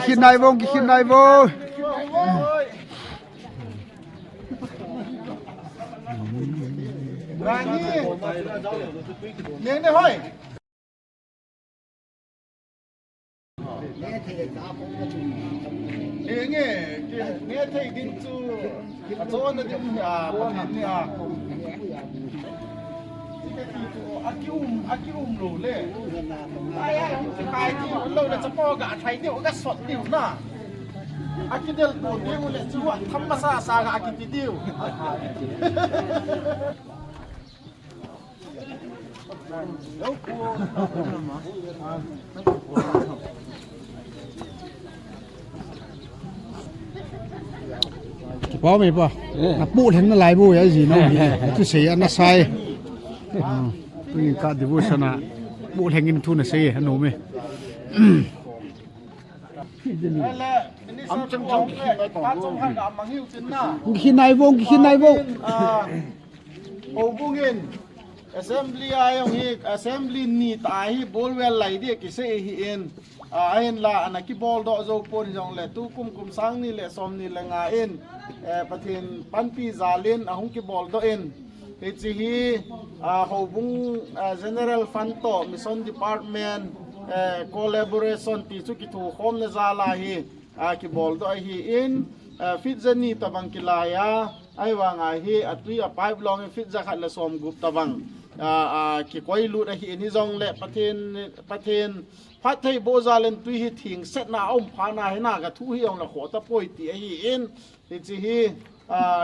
กินนายบงกินนายบงร้านนี้เลี้ยงได้ห้อยเลี้ยงเนี่ยเทดินจูอาโซนดินปนเนี่ยอากิอุมโลเล่ไอ้จะขายที่เราจะพอกะไทยเดียวก็สดเดียวนะอากิเดียวโดนเดียวเลยจู่ทำมาซาซากะอากิติเดียวพอไหมป่ะนับปูเห็นอะไรบูอย่างนี้น้องที่เสียนักไซนี่การดิบุษนะปูเห็นกินทุนเสียหนูไหมอัมจังจังป้าจงให้กับมังฮิวจินน่ะกินนายบงกินนายบงโอ้บุงิน assembly ayong hi assembly ni tahi bolwell lai dia ki se hi en ain la anaki bol do zo pon jong le tu kum sang ni le som ni le nga en pathin panpi zalin ahung ki bol do en he chi hi hobung general fund to mission department collaboration ti chu ki thu khom na zala hi ki bol do hi in fit jani tabang kilaya ai wa nga hi atui a pipe long fit za khat la som gup tabang ki koi lu da hi ni jong le pathen phat thei bo zalen tui hi thing set na om pha na he na ga thu hi ong la kho ta poi ti hi in ti chi hi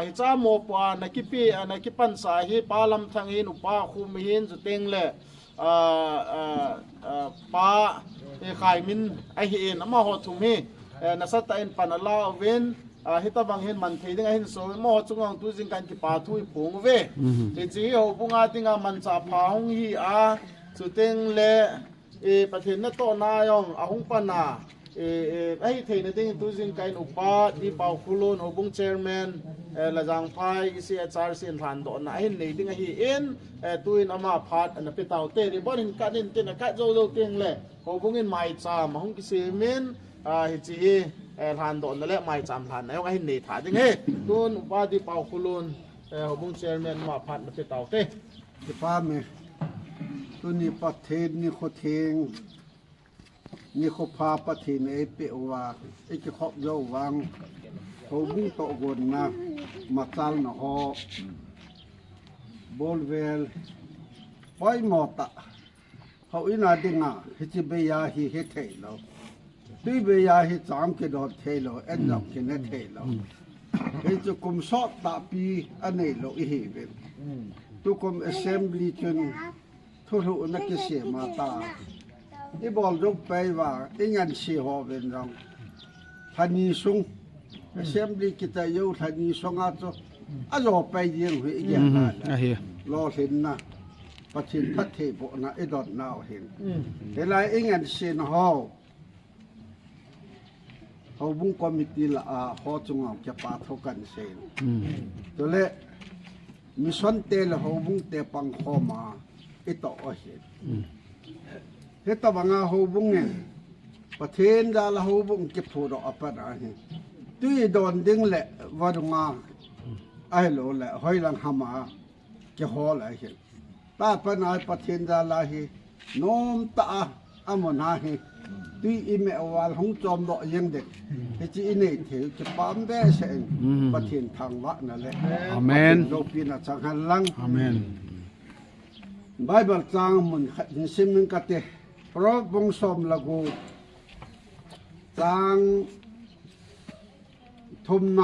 hi cha mo pa na ki pi na ki pan sa hi palam thang hin upa khum hin zu teng le pa e khai min ai hi in ama ho thum hi na sa ta in pan ala wen hita bang hin man thei ding hin so mo chungang tu jing kan ki pa thui phung ve ti chi ho bunga tinga man cha pha hong hi a chu teng le e pathen na to na yong a hong pa na ai thei na ding tu jing kan upa di pau khulun ho bung chairman la jang phai isi hr sin than do na hin nei ding hi in tuin ama phat an pe tau te ri bon hin ka din te na ka zo zo teng le ho bung in mai cha ma hong ki se min hi chiทานโดนนั่นแหละไม่จำทานนะว่าให้หนีถ่ายจริงเฮ้ตุนว่าที่เป่าคุลุนหัวบุ้งเชลแมนมาพันไปเต่าเต้ที่ป้าเมตัวนี้ประเทศนี่เขาเทงนี่เขาพาประเทศไอ้เปียวว่าไอ้จะขอบเย้าวางเขาบุ้งโตกวนนะมาจัลนะฮอบอลเวลไปหมดอ่ะเขาอินาดิงอ่ะฮิจิเบียฮิเฮเทลแล้วtuy bây giờ thì chạm cái đó thế rồi anh đọc cái này thế rồi thì cho cùng sót tạ pi anh này lộ ý về tôi cùng assembly chân thu thụ nó cái gì mà ta cái bol rút bay vào cái ngành gì họ về rằng thành như sung assembly kita yêu thành như sung á cho à rồi bay riêng với cái này lo hiện na phát triển phát thể bộ na cái đó nào hiện thế là cái ngành gì họเขาบุ้งคอมมิตี้ละเขาจงเอาจะปาทกันเซนตัวเล่มิสันเตลเขาบุ้งเตปังขมาอิตอเห็นเฮตบังอาเขาบุ้งเนี่ยประเทศดาละเขาบุ้งเก็บผู้ดอกปัญหาเนี่ยตุยโดนดึงแหละวัดงาไอ้โหลแหละห้อยลังหามาเกี่ยวอะไรเห็นตาปัญหาประเทศดาละเฮโน้มตาอามนาเฮtuy im mẹ vào không chom đọ riêng được cái chị này thì cái bám bé sẽ bắt hiện thằng vợ này đấy amen đầu tiên là chẳng hạn lăng amen Bible trang mình xem mình cắt thế pro bông xóm là go trang thum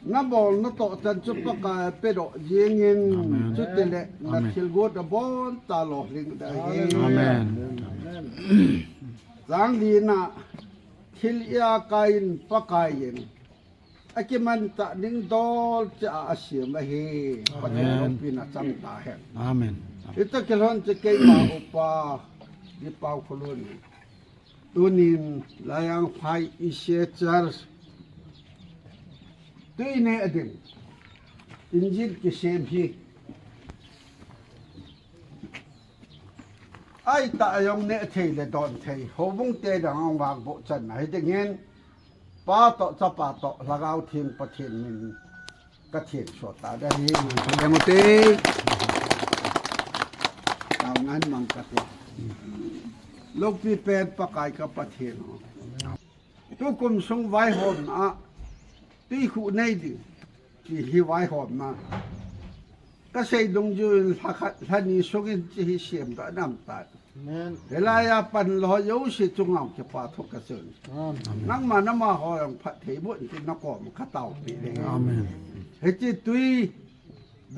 na bol nó to chân chút bác cái bê độ riêng nhiên chút tiền lệ là thiếu gốt là bốn ta lọ linh đại amen giang đi na thiếu ia kain pakain aki man ta ning dol cha asim la hi pathen pina chang ta he amen ita kelhon che ke ma upa di pau khulun tunin layang phai ise church tuy ne adin injil ke sem hi ไอ้ตายองเนเทเลดอนเทหบุงเตดังวางโบจันให้ได้เงินป้าโตจะป้าโตละกาวทิ้งประเทศมินก็เทียนสวดตาได้ยิน ยังมุตี เอางั้นมันก็เทียนลูกพี่เป็นประกายกับประเทศทุกคนสงไว้หอมอ่ะที่คู่ในดิที่หิไว้หอมมาก็ใช้ดงยืนท่านี้สงอินที่เสียมตะน้ำตา แมน เวลาอย่าปันรอยอยู่สิจุงเอาจะปาทุกกระสือนั่งมาน้ำมาหอยพระเทบุญที่นกอมข้าเต่าปีเดียว อาเมน เฮจิตุย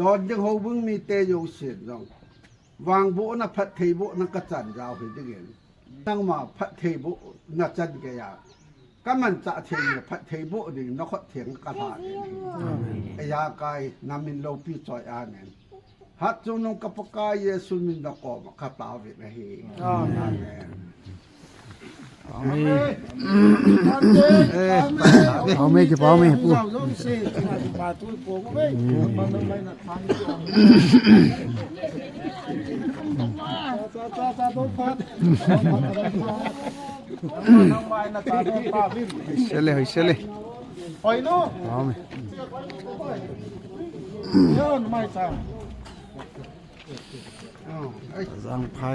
ดอนยังหูบึงมีเตยเสียงวางบุนะพระเทบุนักจันยาวเห็นได้เห็นนั่งมาพระเทบุนักจันเกียก็มันจะเทียงพระเทบุนี่นกเถียงกระถางไอ้ยากายนามินโลปีจอยอาเนนฮัตจุนงกับปกายเยซูมินดกอมข้าเต่าเวนะเฮอาเมน เอาไม่ เอา ไม่กี่เปล่าไม่ปู เชลเลยเชลเลย หอยนู้ เอาไม่ เยอะไม่ซ้ สังไพ่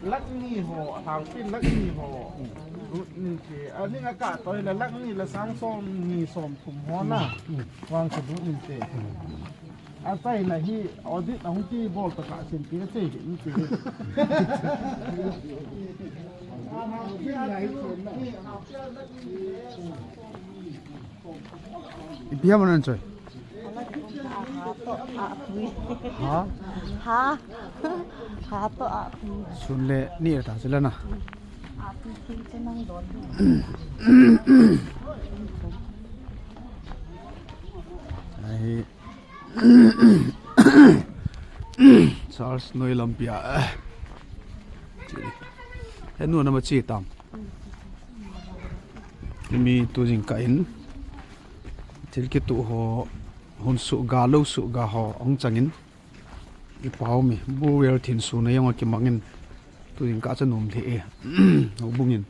ำลักนี่ห่อทางปิ้นลักนี่ห่อนี่เจอันนี้อากาศตอนนี้ลักนี่ละสร้างส้มมีส้มถุงหัวหน้าวางสะดุดนี่เจอาศัยนะที่ออดิตของที่บอลประกาศสินปีก็เจนี่เจ อีพีมันนั่นจ่อยฮะ Ha? Ha to api. สุนเล่นี่ตาสิแล้วนะ Api pinche ng doon. ไอ้ ชาร์ลส์นอยลัมเปียเห็นนู่นน่ะมาชี้ตามมีตัวจริงกันที่คิดตัวหัวหุ่นสุกาลูสุกาหัวองจังอินอีพาวมีบูเวลทินสูนยังว่ากิมังอินตัวจริงก็จะนุ่มที่เอาบุ้งอิน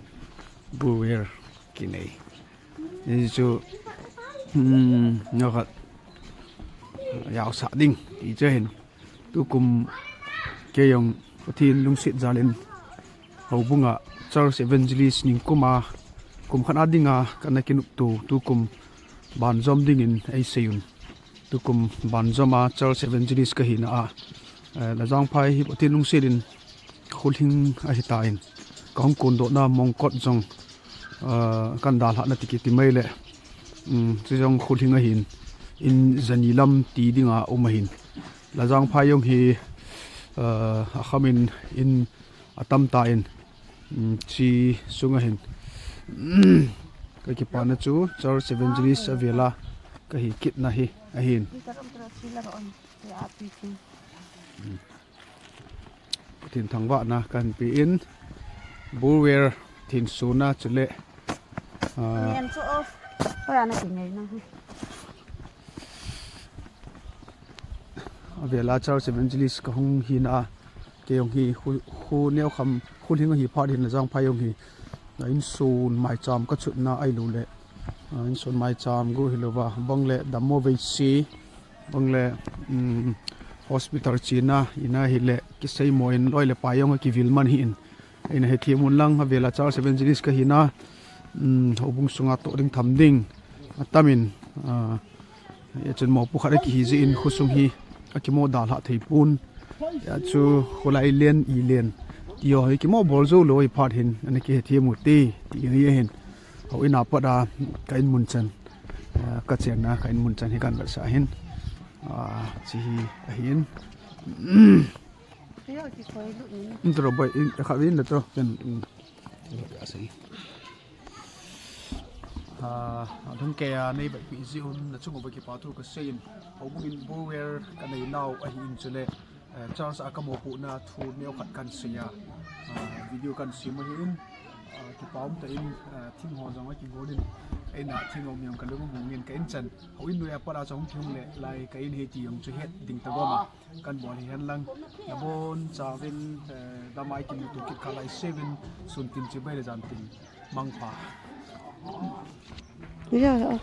บูเวลกินไอ้นี่จู่เนี่ยก็ยาวสะดิ้งที่จะเห็นตัวกลุ่มเกี่ยงประเทศลุงศิษย์จารินเอาบุ้งอ่ะชาร์ลส์เอเวนเจลิสนิงกุมากลุ่มขนาดดิ้งอ่ะกันนักกินตัวกลุ่มบานจอมดิ้งอินไอซียุนตัวกลุ่มบานจอมอ่ะชาร์ลส์เอเวนเจลิสก็เห็นอ่ะแล้วจางไพ่ประเทศลุงศิษย์อินคุลิงอาหิตาอินก็ห้องกุนโดน่ามองกอดจงกันดาลหันติกิติไม่เลยที่จงคุลิงอาหินอินจันีลัมตีดิ้งอ่ะอุมาหินแล้วจางไพ่ยงฮีขมินอินอัตัมตาอินชีสุงหินก็คิดปานะจูจอร์จเวนจิลิสเวลาก็ฮิคิดนะฮิอหิน Ikaram terus sila roon. Si api ko. ถิ่นทางว่านะกันปีอินบูเวอร์ถิ่นสูนาจุเล Ayan, so off. Wala na tingay na. เวลาจอร์จเวนจิลิสก็คงฮินเกี่ยงฮีคูเนียวคำคูทิ้งก็ฮีพอดินละจางพายงฮีอินซูนไม้จามก็ชุดน่าไอรูเล่อินซูนไม้จามกูฮิโลวาบังเล่ดัมโมเวซีบังเล่hospital China ina hile ki sei moin loi le payong ki vilman hin ina he thiamun lang ha vela char 7 series ka hina hobung sunga to ring thamding atamin ya chen mo pu khare ki hi ji in khusung hi akimo dal ha theipun ya chu khulai len I len tio hi ki mo bol zo loi phat hin ani ki he thiamu ti ti hi hin ho ina pada kain mun chan ka chen na kain mun chan hi kan ba sa hin chỉ hiến rồi vậy khá là to cần thông kê này vậy bị diêu là chung với cái bảo thủ cái xem ông mình buer cái này nào anh in cho lệ cho sa cái mô phụ na thu neo khát can xia video can xia mà in cái bảo tại in team họ rằng cái gọi ai na thingom yong kalum mungin ka in chan ho in nuya para chong thung le lai ka in he ti yong chu het ding ta goma kan bol hi han lang na bon chawin damai kin tu ki khalai 7 sun tin chi bai le jan tin mangpa Dạ.